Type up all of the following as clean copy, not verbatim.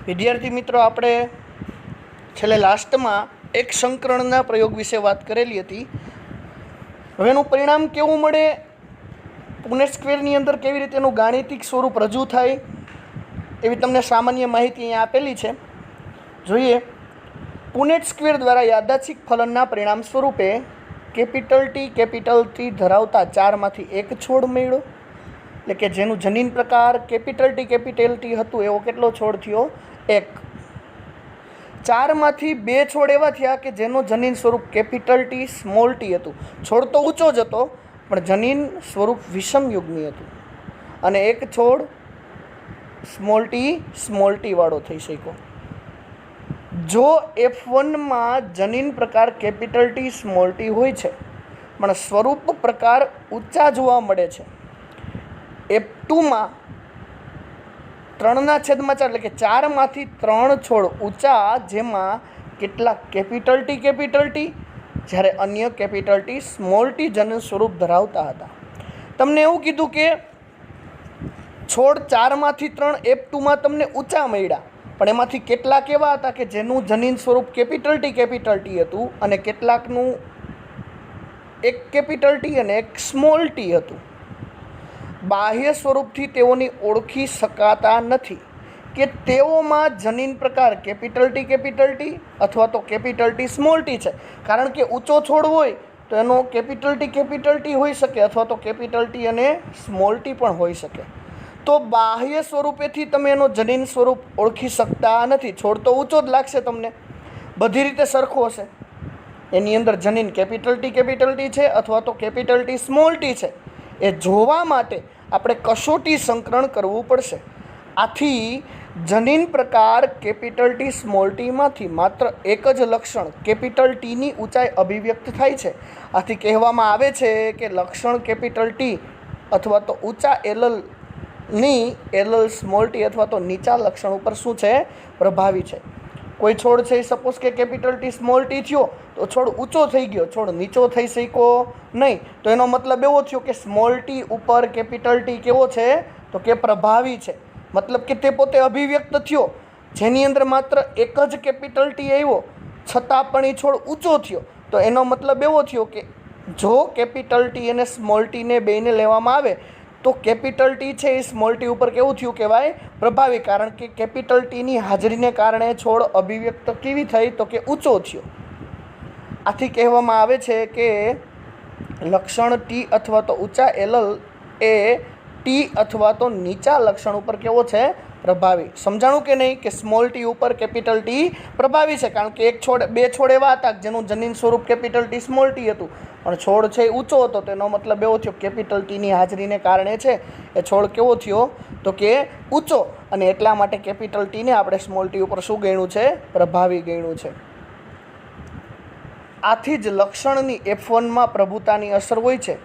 વિદ્યાર્થી મિત્રો, આપણે છેલ્લે લાસ્ટમાં એક સંકરણના પ્રયોગ વિશે વાત કરેલી હતી. હવે એનું પરિણામ કેવું મળે, પુનેટ સ્ક્વેરની અંદર કેવી રીતે એનું ગાણિતિક સ્વરૂપ રજૂ થાય, એવી તમને સામાન્ય માહિતી અહીંયા આપેલી છે. જોઈએ. પુનેટ સ્ક્વેર દ્વારા યાદચ્છિક ફલનના પરિણામ સ્વરૂપે કેપિટલ ટી ધરાવતા 4માંથી એક છોડ મળ્યો. એટલે કે જેનું જનીન પ્રકાર કેપિટલ ટી હતું એવો કેટલો છોડ થયો? 1. 4માંથી 2 છોડ એવા થયા કે જેનું જનીન સ્વરૂપ કેપિટલ ટી સ્મોલ ટી હતું. છોડ તો ઊંચો જ હતો પણ જનીન સ્વરૂપ વિષમયુગ્મી હતું, અને એક છોડ સ્મોલ ટી વાળો થઈ શક્યો. જો F1માં જનીન પ્રકાર કેપિટલ ટી સ્મોલ ટી હોય છે પણ સ્વરૂપ પ્રકાર ઊંચા જોવા મળે છે, F2માં 3/4 એટલે કે 4માંથી 3 છોડ ઊંચા, જેમાં કેટલાક કેપિટલ ટી જ્યારે અન્ય કેપિટલ ટી સ્મોલ ટી જનીન સ્વરૂપ ધરાવતા હતા. તમને એવું કીધું કે છોડ 4માંથી 3 F2માં તમને ઊંચા મળ્યા, પણ એમાંથી કેટલાક એવા હતા કે જેનું જનીન સ્વરૂપ કેપિટલ ટી હતું, અને કેટલાકનું એક કેપિટલ ટી અને એક સ્મોલ ટી હતું. બાહ્ય સ્વરૂપથી તેઓની ઓળખી શકાતા નથી કે તેઓમાં જનીન પ્રકાર કેપિટલ ટી અથવા તો કેપિટલ ટી સ્મોલ ટી છે, કારણ કે ઊંચો છોડ હોય તો એનો કેપિટલ ટી હોઈ શકે, અથવા તો કેપિટલ ટી અને સ્મોલ ટી પણ હોઈ શકે. તો બાહ્ય સ્વરૂપેથી તમે એનો જનીન સ્વરૂપ ઓળખી શકતા નથી. છોડ તો ઊંચો જ લાગશે, તમને બધી રીતે સરખો હશે. એની અંદર જનીન કેપિટલ ટી છે અથવા તો કેપિટલ ટી સ્મોલ ટી છે, એ જોવા માટે આપણે કસોટી સંકરણ કરવું પડશે. આથી જનીન પ્રકાર કેપિટલ ટી સ્મોલ ટીમાંથી માત્ર એક જ લક્ષણ કેપિટલ ટીની ઊંચાઈ અભિવ્યક્ત થાય છે. આથી કહેવામાં આવે છે કે લક્ષણ કેપિટલ ટી અથવા તો ઊંચા એલલ સ્મોલ ટી અથવા તો નીચા લક્ષણ ઉપર શું છે? પ્રભાવી છે. કોઈ છોડ છે, સપોઝ કે કેપિટલ ટી સ્મોલ ટી થયો તો છોડ ઊંચો થઈ ગયો, છોડ નીચો થઈ શક્યો નહીં. તો એનો મતલબ એવો થયો કે સ્મોલ ટી ઉપર કેપિટલ ટી કેવો છે? તો કે પ્રભાવી છે. મતલબ કે તે પોતે અભિવ્યક્ત થયો, જેની અંદર માત્ર એક જ કેપિટલ ટી આવ્યો છતાં પણ એ છોડ ઊંચો થયો. તો એનો મતલબ એવો થયો કે જો કેપિટલ ટી અને સ્મોલ ટીને બેને લેવામાં આવે તો કેપિટલ ટી છે એ સ્મોલ ટી ઉપર કેવું થયું કહેવાય? પ્રભાવી. કારણ કે કેપિટલ ટીની હાજરીને કારણે છોડ અભિવ્યક્ત કેવી થઈ? તો કે ઊંચો થયો. આથી કહેવામાં આવે છે કે લક્ષણ ટી અથવા તો ઊંચા એલલ એ ટી અથવા તો નીચા લક્ષણ ઉપર કેવો છે? પ્રભાવી. સમજાણું કે નહીં? કે સ્મોલ ટી ઉપર કેપિટલ ટી પ્રભાવી છે, કારણ કે 2 છોડ એવા હતા જેનું જનીન સ્વરૂપ કેપિટલ ટી સ્મોલ ટી હતું, પણ છોડ છે ઊંચો હતો. તેનો મતલબ એવો થયો કેપિટલ ટીની હાજરીને કારણે છે એ છોડ કેવો થયો? તો કે ઊંચો, અને એટલા માટે કેપિટલ ટીને આપણે સ્મોલ ટી ઉપર શું ગણ્યું છે? પ્રભાવી ગણ્યું છે. આથી જ લક્ષણની F1માં પ્રભુતાની અસર હોય છે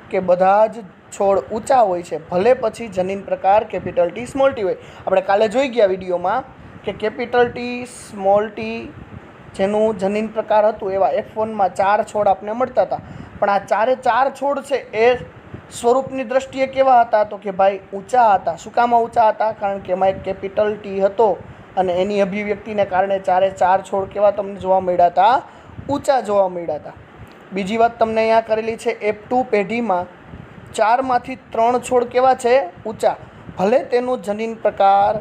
કે બધા જ છોડ ઊંચા હોય છે, ભલે પછી જનીન પ્રકાર કેપિટલ ટી સ્મોલ ટી હોય. આપણે કાલે જોઈ ગયા વિડીયોમાં કે કેપિટલ ટી સ્મોલ ટી જેનું જનીન પ્રકાર હતું એવા F1માં 4 છોડ આપણને મળતા હતા, પણ આ 4 છોડ છે એ સ્વરૂપની દ્રષ્ટિએ કેવા હતા? તો કે ભાઈ ઊંચા હતા. શું કામ ઊંચા હતા? કારણ કે એમાં એક કેપિટલ ટી હતો, અને એની અભિવ્યક્તિને કારણે 4 છોડ કેવા તમને જોવા મળ્યા હતા? ઊંચા જોવા મળ્યા હતા. બીજી વાત તમને અહીંયા કરેલી છે, F2 પેઢીમાં 4માંથી 3 છોડ કેવા છે? ઊંચા. ભલે તેનું જનીન પ્રકાર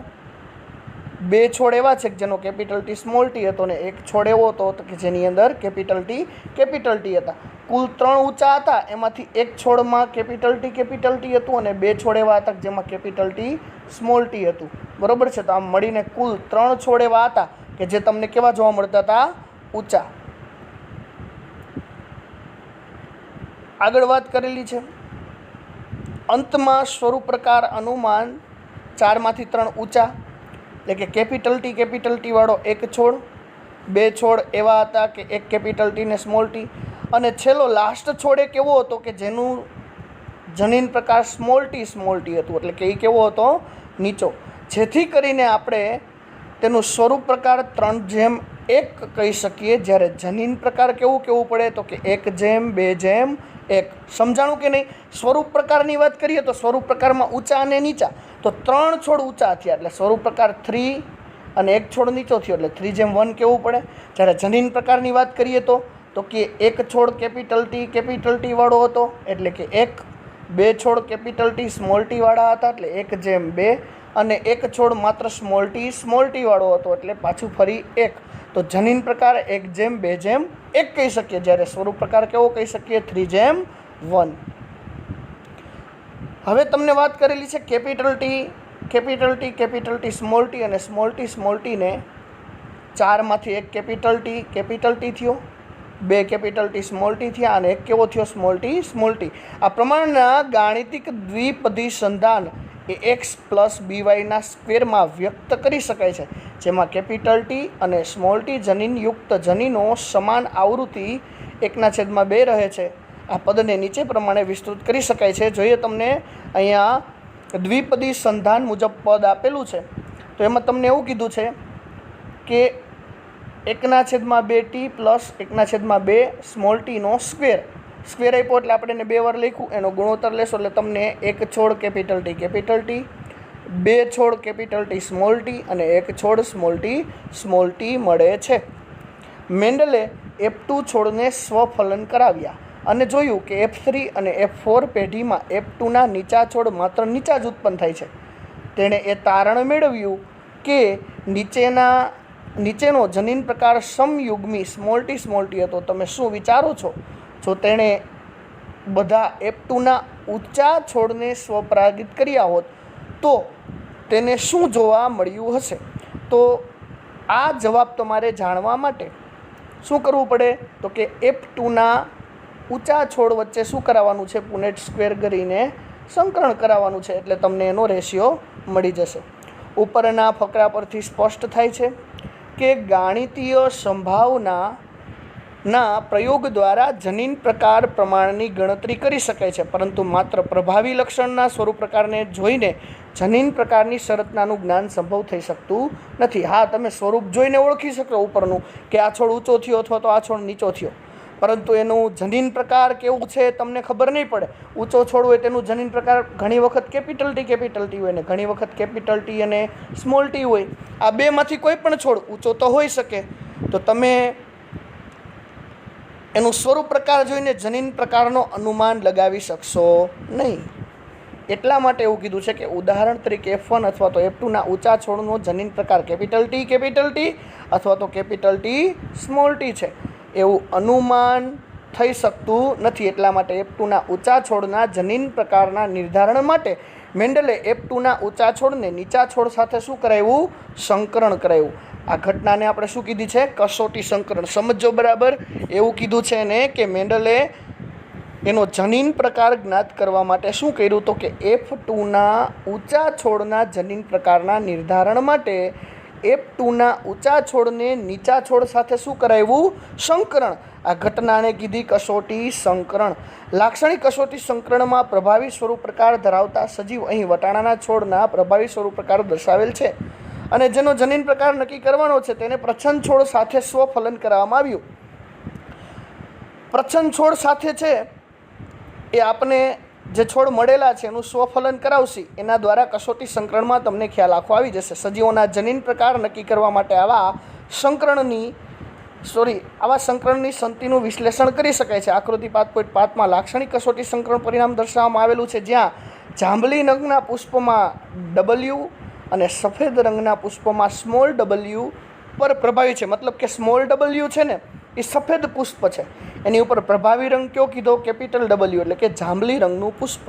2 છોડ એવા છે જેનો કેપિટલ ટી સ્મોલ ટી હતો, ને એક છોડ એવો હતો કે જેની અંદર કેપિટલ ટી હતા. કુલ 3 ઊંચા હતા, એમાંથી એક છોડમાં કેપિટલ ટી હતું અને 2 છોડ એવા હતા જેમાં કેપિટલ ટી સ્મોલ ટી હતું. બરોબર છે? તો આમ મળીને કુલ 3 છોડ એવા હતા કે જે તમને કેવા જોવા મળતા હતા? ઊંચા. આગળ વાત કરેલી છે. અંતમાં સ્વરૂપ પ્રકાર અનુમાન 4માંથી 3 ઊંચા, એટલે કે કેપિટલ ટી વાળો એક છોડ, 2 છોડ એવા હતા કે એક કેપિટલ ટી ને સ્મોલ ટી, અને છેલ્લો લાસ્ટ છોડ એ કેવો હતો કે જેનું જનીન પ્રકાર સ્મોલ ટી હતું, એટલે કે એ કેવો હતો? નીચો. જેથી કરીને આપણે તેનું સ્વરૂપ પ્રકાર 3:1 કહી શકીએ, જ્યારે જનીન પ્રકાર કેવું પડે? તો કે 1:2:1. સમજાણું કે નહીં? સ્વરૂપ પ્રકારની વાત કરીએ તો સ્વરૂપ પ્રકારમાં ઊંચા અને નીચા, તો 3 છોડ ઊંચા થયા, એટલે સ્વરૂપ પ્રકાર 3 અને એક છોડ નીચો થયો એટલે 3:1 કહેવું પડે. જ્યારે જનીન પ્રકારની વાત કરીએ તો કે એક છોડ કેપિટલ ટી વાળો હતો એટલે કે 1, 2 છોડ કેપિટલ ટી સ્મોલ ટી વાળા હતા એટલે 1:2, અને એક છોડ માત્ર સ્મોલ ટી વાળો હતો એટલે પાછું ફરી 1. તો જનીન પ્રકાર 1:2:1 કહી શકીએ, જ્યારે સ્વરૂપ પ્રકાર કેવો કહી શકીએ? 3:1. હવે તમને વાત કરેલી છે કેપિટલ ટી સ્મોલ ટી, અને સ્મોલ ટીને 4માંથી એક કેપિટલ ટી થયો, 2 કેપિટલ ટી સ્મોલ ટી થયા, અને એક કેવો થયો? Small T. આ પ્રમાણના ગાણિતિક દ્વિપદી સંધાન એ x + by સ્ક્વેરમાં વ્યક્ત કરી શકાય છે, જેમાં કેપિટલ ટી અને સ્મોલ ટી જનીનયુક્ત જનીનો સમાન આવૃત્તિ 1/2 રહે છે. આ પદને નીચે પ્રમાણે વિસ્તૃત કરી શકાય છે. જોઈએ તમને અહીંયા દ્વિપદી સંધાન મુજબ પદ આપેલું છે, તો એમાં તમને એવું કીધું છે કે 1/2 ટી પ્લસ 1/2 સ્મોલ ટીનો સ્ક્વેર આપ્યો એટલે આપણે એને 2 વાર લખ્યું, એનો ગુણોત્તર લેશો એટલે તમને 1 છોડ કેપિટલ ટી, 2 છોડ કેપિટલ ટી સ્મોલ ટી અને 1 છોડ સ્મોલ ટી મળે છે. મેન્ડલે F2 છોડને સ્વફલન કરાવ્યા અને જોયું કે F3 અને F4 પેઢીમાં F2ના નીચા છોડ માત્ર નીચા જ ઉત્પન્ન થાય છે. તેણે એ તારણ મેળવ્યું કે નીચેનો જનીન પ્રકાર સમયુગ્મી સ્મોલ ટી હતો. તમે શું વિચારો છો? જો તેણે બધા F2ના ઊંચા છોડને સ્વપરાગિત કર્યા હોત તો તેને શું જોવા મળ્યું હશે? તો આ જવાબ તમારે જાણવા માટે શું કરવું પડે? તો કે F2ના ઊંચા છોડ વચ્ચે શું કરાવવાનું છે? પુનેટ સ્ક્વેર કરીને સંકરણ કરાવવાનું છે, એટલે તમને એનો રેશિયો મળી જશે. ઉપરના ફકરા પરથી સ્પષ્ટ થાય છે કે ગાણિતીય સંભાવનાના પ્રયોગ દ્વારા જનીન પ્રકાર પ્રમાણની ગણતરી કરી શકાય છે, પરંતુ માત્ર પ્રભાવી લક્ષણના સ્વરૂપ પ્રકારને જોઈને જનીન પ્રકારની સંરચનાનું જ્ઞાન સંભવ થઈ શકતું નથી. હા, તમે સ્વરૂપ જોઈને ઓળખી શકો ઉપરનું કે આ છોડ ઊંચો થયો અથવા તો આ છોડ નીચો થયો, પરંતુ એનું જનીન પ્રકાર કેવું છે તમને ખબર નહીં પડે. ઊંચો છોડ હોય તેનું જનીન પ્રકાર ઘણી વખત કેપિટલ ટી હોય ને ઘણી વખત કેપિટલ ટી અને સ્મોલ ટી હોય. આ બેમાંથી કોઈ પણ છોડ ઊંચો તો હોઈ શકે, તો તમે એનું સ્વરૂપ પ્રકાર જોઈને જનીન પ્રકારનો અનુમાન લગાવી શકશો નહીં. એટલા માટે એવું કીધું છે કે ઉદાહરણ તરીકે F1 અથવા તો F2ના ઊંચા છોડનો જનીન પ્રકાર કેપિટલ ટી અથવા તો કેપિટલ ટી સ્મોલ ટી છે એવું અનુમાન થઈ શકતું નથી. એટલા માટે F2ના ઊંચા છોડના જનીન પ્રકારના નિર્ધારણ માટે મેન્ડલે F2ના ઊંચા છોડને નીચા છોડ સાથે શું કરાવ્યું? સંકરણ કરાવ્યું. આ ઘટનાને આપણે શું કીધી છે? કસોટી સંકરણ. સમજો બરાબર. એવું કીધું છે એને કે મેન્ડલે એનો જનીન પ્રકાર જ્ઞાત કરવા માટે શું કર્યું? તો કે F2ના ઊંચા છોડના જનીન પ્રકારના નિર્ધારણ માટે F2ના ઊંચા છોડને નીચા છોડ સાથે શું કરાવ્યું? સંકરણ. આ ઘટનાને કીધી કસોટી સંકરણ. લાક્ષણિક કસોટી સંકરણમાં પ્રભાવી સ્વરૂપ પ્રકાર ધરાવતા સજીવ, અહીં વટાણાના છોડના પ્રભાવી સ્વરૂપ પ્રકાર દર્શાવેલ છે અને જેનો જનીન પ્રકાર નક્કી કરવાનો છે તેને પ્રચ્છન્ન છોડ સાથે સ્વફલન કરવામાં આવ્યું. પ્રચ્છન્ન છોડ સાથે છે એ આપણે જે છોડ મળેલા છે એનું સ્વફલન કરાવશી, એના દ્વારા કસોટી સંકરણમાં તમને ખ્યાલ આખો આવી જશે. સજીવોના જનીન પ્રકાર નક્કી કરવા માટે આવા સંકરણની સંતિનું વિશ્લેષણ કરી શકાય છે. આકૃતિ 5.5માં લાક્ષણિક કસોટી સંકરણ પરિણામ દર્શાવવામાં આવેલું છે, જ્યાં જાંબલી રંગના પુષ્પમાં W અને સફેદ રંગના પુષ્પમાં સ્મોલ w પર પ્રભાવી છે. મતલબ કે સ્મોલ w છે ને એ સફેદ પુષ્પ છે, એની ઉપર પ્રભાવી રંગ કયો કીધો? કેપિટલ W, એટલે કે જાંબલી રંગનું પુષ્પ.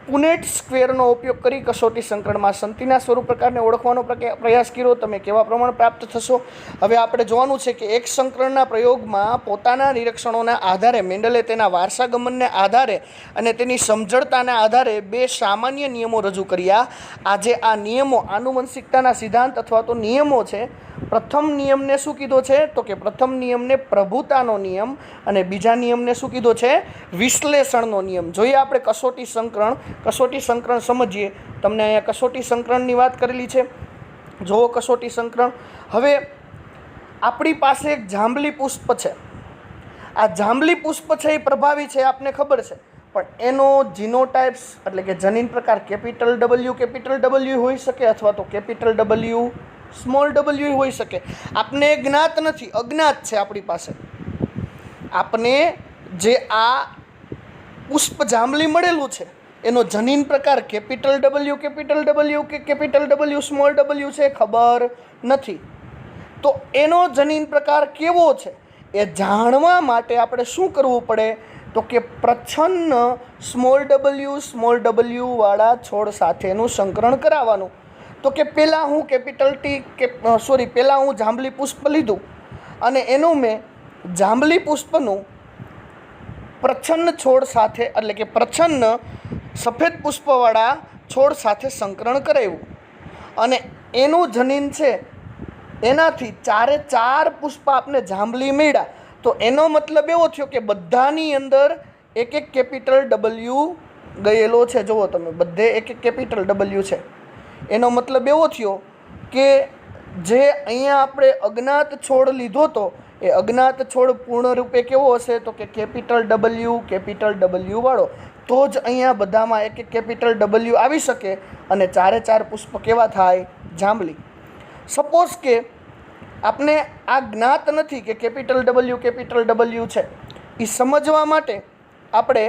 પુનેટ સ્ક્વેરનો ઉપયોગ કરી કસોટી સંકરણમાં સંતિના સ્વરૂપ પ્રકારને ઓળખવાનો પ્રયાસ કર્યો. તમે કેવા પ્રમાણ પ્રાપ્ત થશો? હવે આપણે જોવાનું છે કે એક સંકરણના પ્રયોગમાં પોતાના નિરીક્ષણોના આધારે મેન્ડલે તેના વારસાગમનને આધારે અને તેની સમજણતાના આધારે 2 સામાન્ય નિયમો રજૂ કર્યા. આજે આ નિયમો આનુવંશિકતાના સિદ્ધાંત અથવા તો નિયમો છે. પ્રથમ નિયમને શું કીધો છે? તો કે પ્રથમ નિયમને પ્રભુતાનો નિયમ અને બીજા નિયમને શું કીધો છે? વિશ્લેષણનો નિયમ. જોઈએ આપણે કસોટી સંકરણ સમજીએ. તમને અહીંયા કસોટી સંકરણની વાત કરેલી છે. જુઓ કસોટી સંકરણ. હવે આપણી પાસે એક જાંબલી પુષ્પ છે. આ જાંબલી પુષ્પ છે એ પ્રભાવી છે, આપને ખબર છે, પણ એનો જીનોટાઇપ્સ એટલે કે જનીન પ્રકાર કેપિટલ W હોઈ શકે અથવા તો કેપિટલ W સ્મોલ ડબલ્યુ હોઈ શકે. આપને જ્ઞાત નથી, અજ્ઞાત છે આપણી પાસે. આપને જે આ પુષ્પ જાંબલી મળેલું છે એનો જનીન પ્રકાર કેપિટલ ડબલ્યુ કે કેપિટલ ડબલ્યુ સ્મોલ ડબલ્યુ છે ખબર નથી. તો એનો જનીન પ્રકાર કેવો છે એ જાણવા માટે આપણે શું કરવું પડે તો કે પ્રચ્છન્ન સ્મોલ ડબલ્યુ વાળા છોડ સાથેનું સંકરણ કરાવવાનું. તો કે પહેલાં હું પહેલાં હું જાંબલી પુષ્પ લીધું અને એનું મેં જાંબલી પુષ્પનું પ્રચ્છન્ન છોડ સાથે એટલે કે પ્રચ્છન્ન સફેદ પુષ્પવાળા છોડ સાથે સંકરણ કરાવ્યું અને એનું જનીન છે એનાથી 4 પુષ્પ આપને જાંબલી મળ્યા. તો એનો મતલબ એવો થયો કે બધાની અંદર એક કેપિટલ ડબલ્યુ ગયેલો છે. જુઓ તમે, બધે એક કેપિટલ ડબલ્યુ છે. એનો મતલબ એવો થયો કે જે અહીંયા આપણે અજ્ઞાત છોડ લીધો હતો એ અજ્ઞાત છોડ પૂર્ણ રૂપે કેવો હશે તો કે કેપિટલ ડબલ્યુ વાળો. તો જ અહીંયા બધામાં એક કેપિટલ ડબલ્યુ આવી શકે અને 4 પુષ્પ કેવા થાય? જાંબલી. સપોઝ કે આપને આ જ્ઞાત નથી કે કેપિટલ ડબલ્યુ છે. એ સમજવા માટે આપણે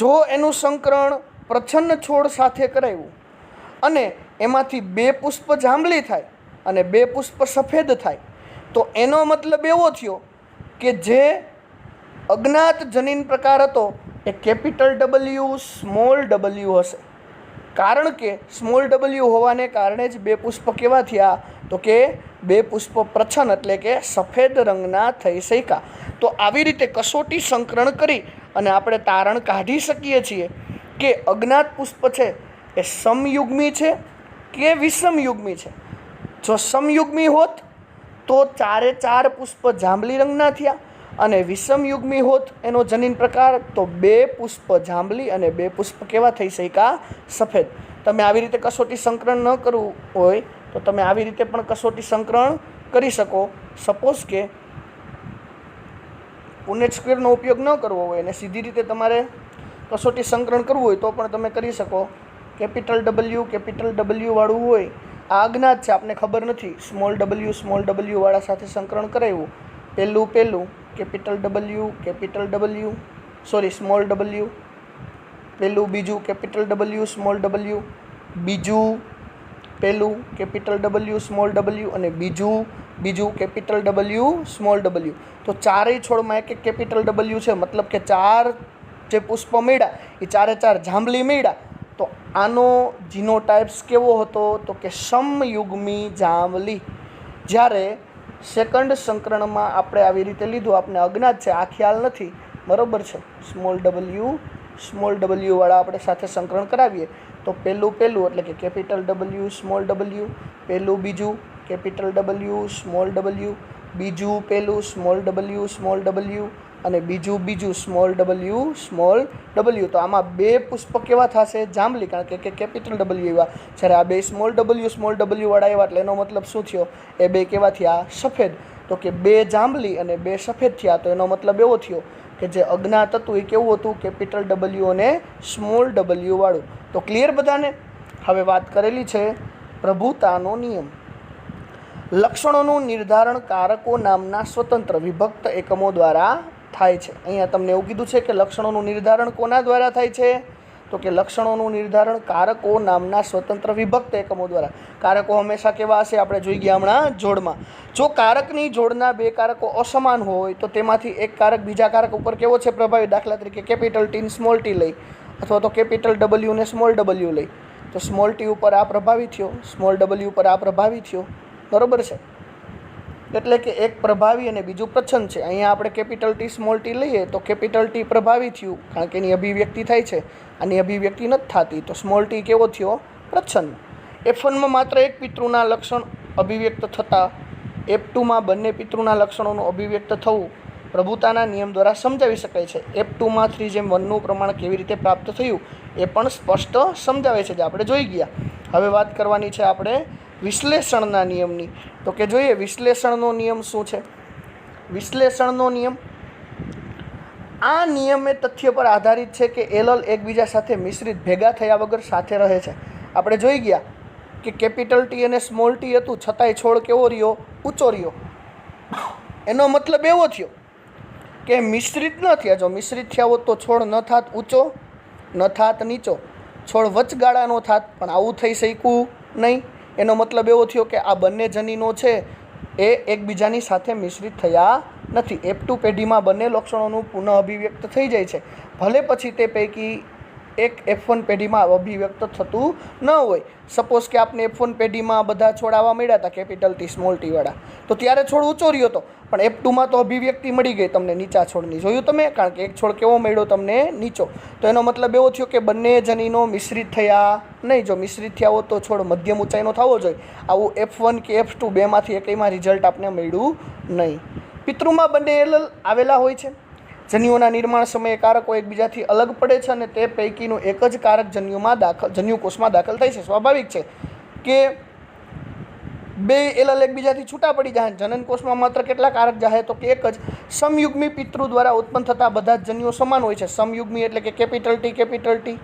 જો એનું સંકરણ પ્રચ્છન્ન છોડ સાથે કરાવ્યું અને એમાંથી 2 પુષ્પ જાંબલી થાય અને 2 પુષ્પ સફેદ થાય તો એનો મતલબ એવો થયો કે જે અજ્ઞાત જનીન પ્રકાર હતો એ કેપિટલ ડબલ્યુ સ્મોલ ડબલ્યુ હશે. કારણ કે સ્મોલ ડબલ્યુ હોવાને કારણે જ 2 પુષ્પ કેવા થયા તો કે 2 પુષ્પ પ્રચ્છન્ન એટલે કે સફેદ રંગના થઈ શક્યા. તો આવી રીતે કસોટી સંકરણ કરી અને આપણે તારણ કાઢી શકીએ છીએ કે અજ્ઞાત પુષ્પ છે એ સમયુગ્મી છે કે વિષમયુગ્મી છે. જો સમયુગ્મી હોત તો 4 પુષ્પ જાંબલી રંગના થયા અને વિષમયુગ્મી હોત એનો જનીન પ્રકાર તો 2 પુષ્પ જાંબલી અને 2 પુષ્પ કેવા થઈ શક્યા? સફેદ. તમે આવી રીતે કસોટી સંકરણ ન કરવું હોય તો તમે આવી રીતે પણ કસોટી સંકરણ કરી શકો. સપોઝ કે પુનેટ સ્ક્વેરનો ઉપયોગ ન કરવો હોય અને સીધી રીતે તમારે કસોટી સંકરણ કરવું હોય તો પણ તમે કરી શકો. કેપિટલ ડબલ્યુ વાળું હોય આ અજ્ઞાત છે, આપને ખબર નથી. સ્મોલ ડબલ્યુ વાળા સાથે સંકરણ કરાવ્યું. પહેલું કેપિટલ ડબલ્યુ સ્મોલ ડબલ્યુ, પહેલું બીજું કેપિટલ ડબલ્યુ સ્મોલ ડબલ્યુ, બીજું પહેલું કેપિટલ ડબલ્યુ સ્મોલ ડબલ્યુ અને બીજું કેપિટલ ડબલ્યુ સ્મોલ ડબલ્યુ. તો 4 છોડમાં એક કેપિટલ ડબલ્યુ છે. મતલબ કે 4 જે પુષ્પ મળ્યા એ 4 જાંબલી મળ્યા. તો આનો જીનોટાઇપ્સ કેવો હતો તો કે સમયુગ્મી જાંબલી. જ્યારે સેકન્ડ સંકરણમાં આપણે આવી રીતે લીધું, આપને અજ્ઞાત છે, આ ખ્યાલ નથી, બરાબર છે. સ્મોલ ડબલ્યુ વાળા આપણે સાથે સંકરણ કરાવીએ તો પહેલું એટલે કે કેપિટલ ડબલ્યુ સ્મોલ ડબલ્યુ, પહેલું બીજું કેપિટલ ડબલ્યુ સ્મોલ ડબલ્યુ, બીજું પહેલું સ્મોલ ડબલ્યુ અને બીજું સ્મોલ ડબલ્યુ. તો આમાં 2 પુષ્પ કેવા થશે? જાંબલી, કારણ કે કેપિટલ ડબલ્યુ એવા. જ્યારે આ 2 સ્મોલ ડબલ્યુ વાળા એવા એટલે એનો મતલબ શું થયો? એ 2 કેવા થયા? સફેદ. તો કે 2 જાંબલી અને 2 સફેદ થયા. તો એનો મતલબ એવો થયો કે જે અજ્ઞાત હતું એ કેવું હતું? કેપિટલ ડબલ્યુ અને સ્મોલ ડબલ્યુ વાળું. તો ક્લિયર બધાને? હવે વાત કરેલી છે પ્રભુતાનો નિયમ. લક્ષણોનું નિર્ધારણ કારકો નામના સ્વતંત્ર વિભક્ત એકમો દ્વારા થાય છે. અહીંયા તમને એવું કીધું છે કે લક્ષણોનું નિર્ધારણ કોના દ્વારા થાય છે તો કે લક્ષણોનું નિર્ધારણ કારકો નામના સ્વતંત્ર વિભક્ત એકમો દ્વારા. કારકો હંમેશા કેવા હશે? આપણે જોઈ ગયા હમણાં જોડમાં. જો કારકની જોડના 2 કારકો અસમાન હોય તો તેમાંથી એક કારક બીજા કારક ઉપર કેવો છે? પ્રભાવી. દાખલા તરીકે કેપિટલ ટી ને સ્મોલ ટી લઈ અથવા તો કેપિટલ ડબલ્યુ ને સ્મોલ ડબલ્યુ લઈ તો સ્મોલ ટી ઉપર આ પ્રભાવી થયો, સ્મોલ ડબલ્યુ ઉપર આ પ્રભાવી થયો, બરાબર છે. એટલે કે એક પ્રભાવી અને બીજું પ્રચ્છન્ન છે. અહીંયા આપણે કેપિટલ ટી સ્મોલ ટી લઈએ તો કેપિટલ ટી પ્રભાવી થયું કારણ કે એની અભિવ્યક્તિ થાય છે, આની અભિવ્યક્તિ નથી થતી. તો સ્મોલ ટી કેવો થયો? પ્રચ્છન્ન. F1માં માત્ર એક પિતૃના લક્ષણ અભિવ્યક્ત થતાં F2માં બંને પિતૃના લક્ષણોનું અભિવ્યક્ત થવું પ્રભુતાના નિયમ દ્વારા સમજાવી શકાય છે. F2માં 3:1નું પ્રમાણ કેવી રીતે પ્રાપ્ત થયું એ પણ સ્પષ્ટ સમજાવે છે, જે આપણે જોઈ ગયા. હવે વાત કરવાની છે આપણે વિશ્લેષણના નિયમની. તો કે જોઈએ વિશ્લેષણનો નિયમ શું છે. વિશ્લેષણનો નિયમ આ નિયમ એ તથ્ય પર આધારિત છે કે એલલ એકબીજા સાથે મિશ્રિત ભેગા થયા વગર સાથે રહે છે. આપણે જોઈ ગયા કે કેપિટલ ટી અને સ્મોલ ટી હતું છતાંય છોડ કેવો રહ્યો? ઊંચો રહ્યો. એનો મતલબ એવો થયો કે મિશ્રિત ન થયા. જો મિશ્રિત થયા હોત તો છોડ ન થાત ઊંચો, ન થાત નીચો, છોડ વચગાળા નો થાત, પણ આવું થઈ શક્યું નહીં. એનો મતલબ એવો થયો કે આ બંને જનીનો છે એ એકબીજાની સાથે મિશ્રિત થયા નથી. F2 પેઢીમાં બંને લક્ષણોનું પુનઃ અભિવ્યક્ત થઈ જાય છે, ભલે પછી તે પૈકી એક F1 પેઢીમાં અભિવ્યક્ત થતું ન હોય. સપોઝ કે આપને F1 પેઢીમાં બધા છોડ આવવા મળ્યા હતા કેપિટલ ટી સ્મોલ ટી વાળા, તો ત્યારે છોડ ઊંચો રહ્યો હતો, પણ F2માં તો અભિવ્યક્તિ મળી ગઈ તમને નીચા છોડની. જોયું તમે? કારણ કે એક છોડ કેવો મળ્યો તમને? નીચો. તો એનો મતલબ એવો થયો કે બંને જનીનો મિશ્રિત થયા નહીં. જો મિશ્રિત થયા હોત તો છોડ મધ્યમ ઊંચાઈનો થવો જોઈએ. આવું F1 કે F2 બેમાંથી એકમાં રિઝલ્ટ આપને મળ્યું નહીં. પિતૃમાં બંને એલલ આવેલા હોય છે. જન્યુઓના નિર્માણ સમયે કારકો એકબીજાથી અલગ પડે છે અને તે પૈકીનું એક જ કારક જન્યુકોષમાં દાખલ થાય છે. સ્વાભાવિક છે કે બે એલલ એકબીજાથી છૂટા પડી જાય. જનનકોષમાં માત્ર કેટલા કારક જાય? તો કે એક જ. સમયુગ્મી પિતૃ દ્વારા ઉત્પન્ન થતા બધા જ જન્યુઓ સમાન હોય છે. સમયુગ્મી એટલે કે કેપિટલ ટી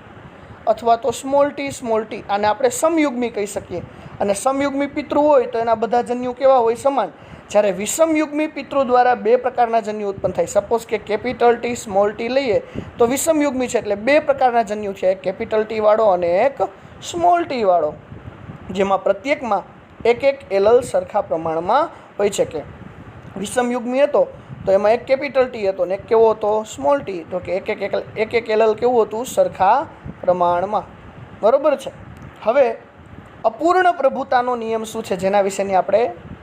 અથવા તો સ્મોલ ટી. આને આપણે સમયુગ્મી કહી શકીએ. અને સમયુગ્મી પિતૃ હોય તો એના બધા જન્યુ કેવા હોય? સમાન. જ્યારે વિષમયુગ્મી પિતૃ દ્વારા બે પ્રકારના જન્યુ ઉત્પન્ન થાય. સપોઝ કે કેપિટલ ટી સ્મોલ ટી લઈએ તો વિષમયુગ્મી છે, એટલે બે પ્રકારના જન્યુ છે, એક કેપિટલ ટી વાળો અને એક સ્મોલ ટી વાળો, જેમાં પ્રત્યેકમાં એક એક એલલ સરખા પ્રમાણમાં હોય છે. કે વિષમયુગ્મી હતો તો એમાં એક કેપિટલ ટી હતો ને એક કેવો હતો? Small T. તો કે એક એક એલલ કેવું હતું? સરખા પ્રમાણમાં. બરોબર છે. હવે અપૂર્ણ પ્રભુતાનો નિયમ શું છે, જેના વિશેની આપણે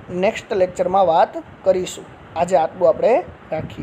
નેક્સ્ટ લેક્ચરમાં વાત કરીશું. આજે આટલું આપણે રાખીએ.